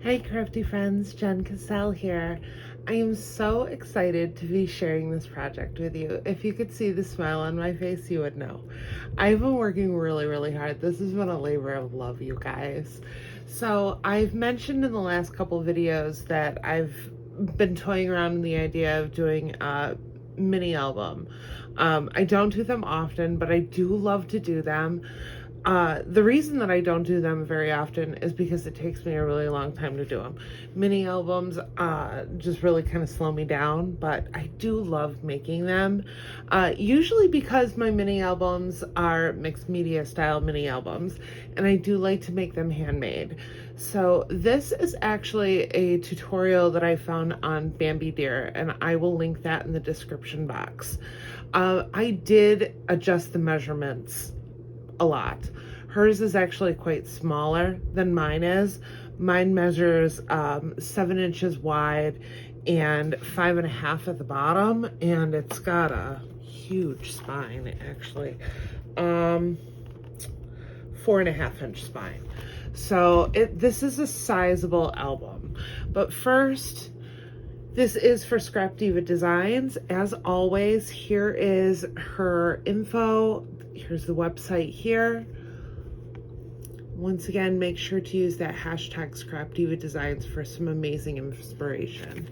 Hi crafty friends, Jen Cassell here. I am so excited to be sharing this project with you. If you could see the smile on my face, you would know. I've been working really hard. This has been a labor of love, you guys. So I've mentioned in the last couple videos that I've been toying around with the idea of doing a mini album. I don't do them often, but I do love to do them. The reason that I don't do them very often is because it takes me a really long time to do them. Mini albums just really kind of slow me down, but I do love making them. Usually because my mini albums are mixed media style mini albums, and I do like to make them handmade. So this is actually a tutorial that I found on Bambi Deer, and I will link that in the description box. I did adjust the measurements a lot. Hers is actually quite smaller than mine is. Mine measures 7 inches wide and 5.5 at the bottom, and it's got a huge spine actually. 4.5 inch spine. So this is a sizable album. But first, this is for ScrapDiva Designs. As always, here is her info. Here's the website here. Once again, make sure to use that hashtag ScrapDiva Designs for some amazing inspiration.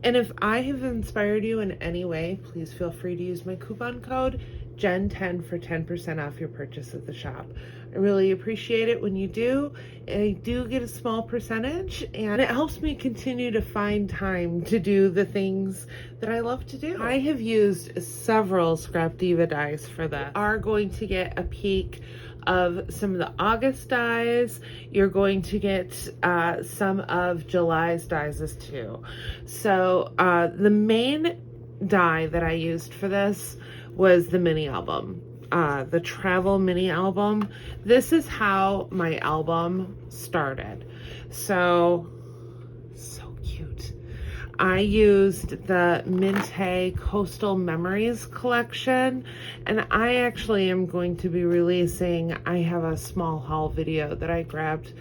And if I have inspired you in any way, please feel free to use my coupon code JEN10 for 10% off your purchase at the shop. I really appreciate it when you do. I do get a small percentage, and it helps me continue to find time to do the things that I love to do. I have used several ScrapDiva dies for that. You are going to get a peek of some of the August dies. You're going to get some of July's dies too. So the main die that I used for this was the mini album, the travel mini album. This is how my album started. So cute. I used the Mintay Coastal Memories collection, and I actually am going to be releasing, I have a small haul video that I grabbed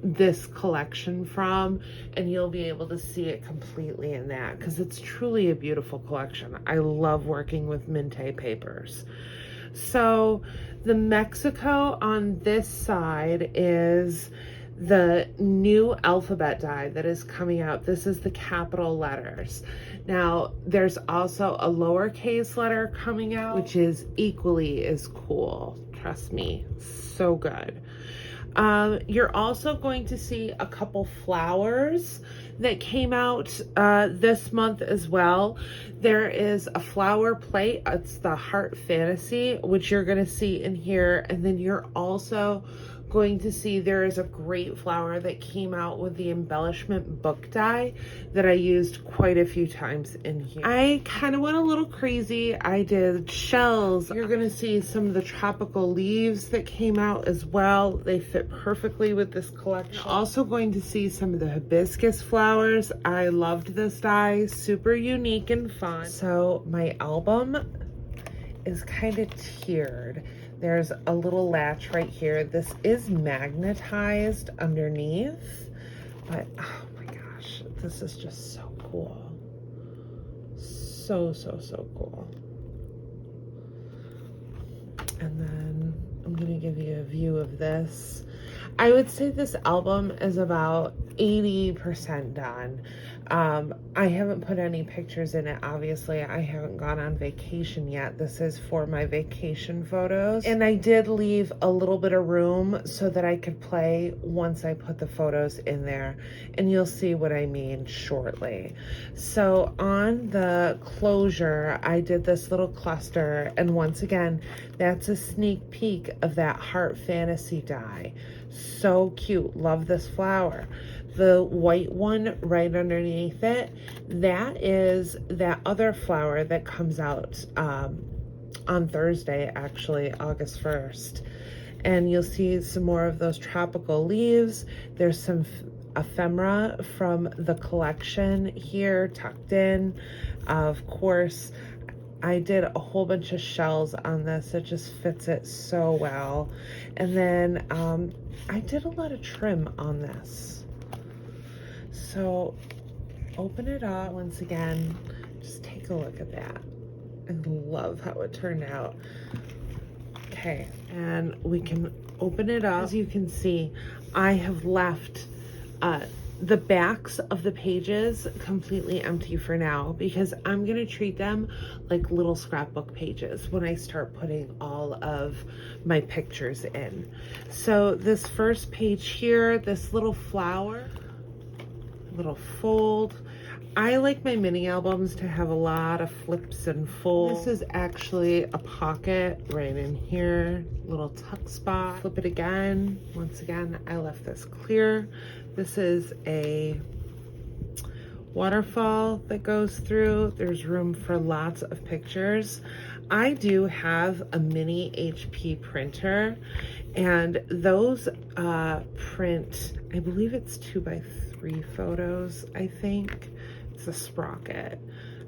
this collection from, and you'll be able to see it completely in that because it's truly a beautiful collection. I love working with Mintay papers. So the Mexico on this side is the new alphabet die that is coming out. This is the capital letters. Now there's also a lowercase letter coming out, which is equally as cool. Trust me, so good. You're also going to see a couple flowers that came out this month as well. There is a flower plate. It's the Heart Fantasy, which you're going to see in here. And then you're also going to see there is a great flower that came out with the Embellishment Book die that I used quite a few times in here. I kind of went a little crazy. I did shells. You're going to see some of the tropical leaves that came out as well. They fit perfectly with this collection. You're also going to see some of the hibiscus flowers. I loved this die. Super unique and fun. So my album is kind of tiered. There's a little latch right here. This is magnetized underneath, but oh my gosh, this is just so cool. So cool. And then I'm gonna give you a view of this. I would say this album is about 80% done. I haven't put any pictures in it, obviously. I haven't gone on vacation yet. This is for my vacation photos. And I did leave a little bit of room so that I could play once I put the photos in there. And you'll see what I mean shortly. So on the closure, I did this little cluster. And once again, that's a sneak peek of that Heart Fantasy die. So cute. Love this flower. The white one right underneath it, that is that other flower that comes out on Thursday, actually, August 1st. And you'll see some more of those tropical leaves. There's some ephemera from the collection here tucked in. Of course, I did a whole bunch of shells on this. It just fits it so well. And then I did a lot of trim on this. So open it up once again. Just take a look at that. I love how it turned out. Okay, and we can open it up. As you can see, I have left the backs of the pages completely empty for now because I'm gonna treat them like little scrapbook pages when I start putting all of my pictures in. So this first page here, this little flower, little fold. I like my mini albums to have a lot of flips and folds. This is actually a pocket right in here, little tuck spot. Flip it again. Once again, I left this clear. This is a waterfall that goes through. There's room for lots of pictures. I do have a mini HP printer, and those print, I believe it's 2x3 photos, I think. It's a sprocket.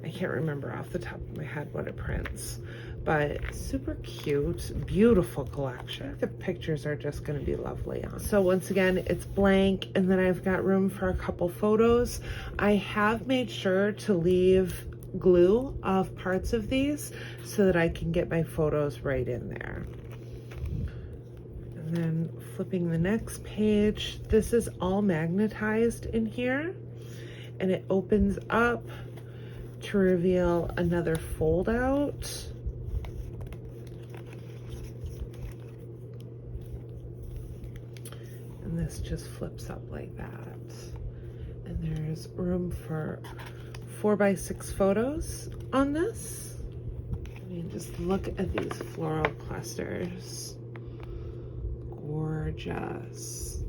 I can't remember off the top of my head what it prints, but super cute, beautiful collection. The pictures are just going to be lovely on. So once again, it's blank, and then I've got room for a couple photos. I have made sure to leave glue off parts of these so that I can get my photos right in there. And then flipping the next page, this is all magnetized in here, and it opens up to reveal another fold out. And this just flips up like that. And there's room for 4x6 photos on this. I mean, just look at these floral clusters. Gorgeous.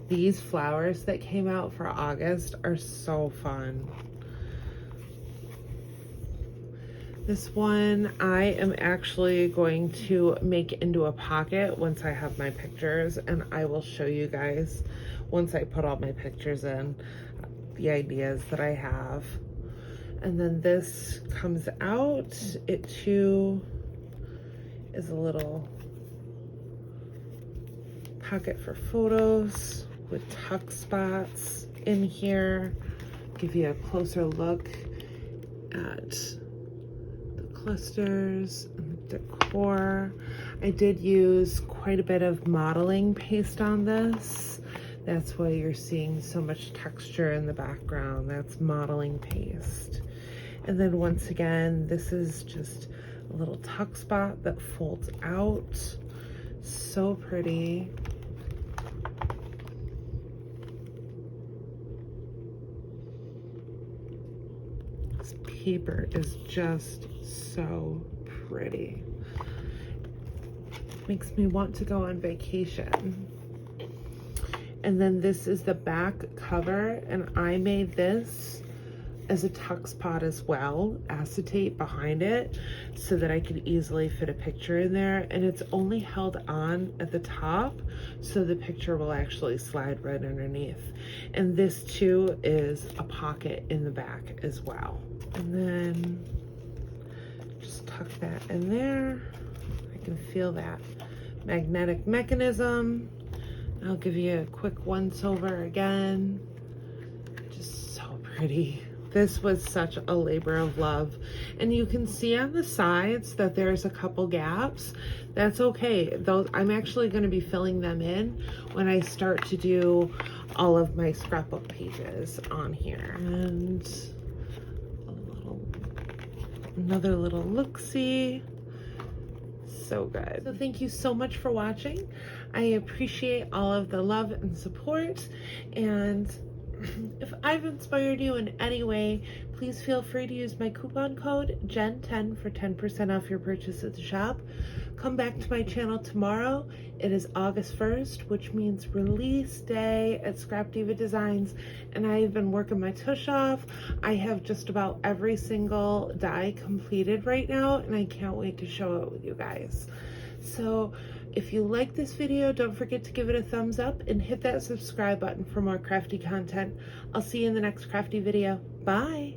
These flowers that came out for August are so fun. This one I am actually going to make into a pocket once I have my pictures, and I will show you guys once I put all my pictures in the ideas that I have. And then this comes out. It too is a little pocket for photos with tuck spots in here. Give you a closer look at the clusters and the decor. I did use quite a bit of modeling paste on this. That's why you're seeing so much texture in the background. That's modeling paste. And then once again, this is just a little tuck spot that folds out. So pretty. This paper is just so pretty. Makes me want to go on vacation. And then this is the back cover, and I made this as a tuck spot as well, acetate behind it, so that I could easily fit a picture in there. And it's only held on at the top, so the picture will actually slide right underneath. And this too is a pocket in the back as well. And then just tuck that in there. I can feel that magnetic mechanism. I'll give you a quick once over again. Just so pretty. This was such a labor of love. And you can see on the sides that there's a couple gaps. That's okay. Those, I'm actually going to be filling them in when I start to do all of my scrapbook pages on here. And another little look-see. So good. So thank you so much for watching. I appreciate all of the love and support, and if I've inspired you in any way, please feel free to use my coupon code JEN10 for 10% off your purchase at the shop. come back to my channel tomorrow. It is August 1st, which means release day at ScrapDiva Designs, and I have been working my tush off. I have just about every single die completed right now, and I can't wait to show it with you guys. So if you like this video, don't forget to give it a thumbs up and hit that subscribe button for more crafty content. I'll see you in the next crafty video. Bye!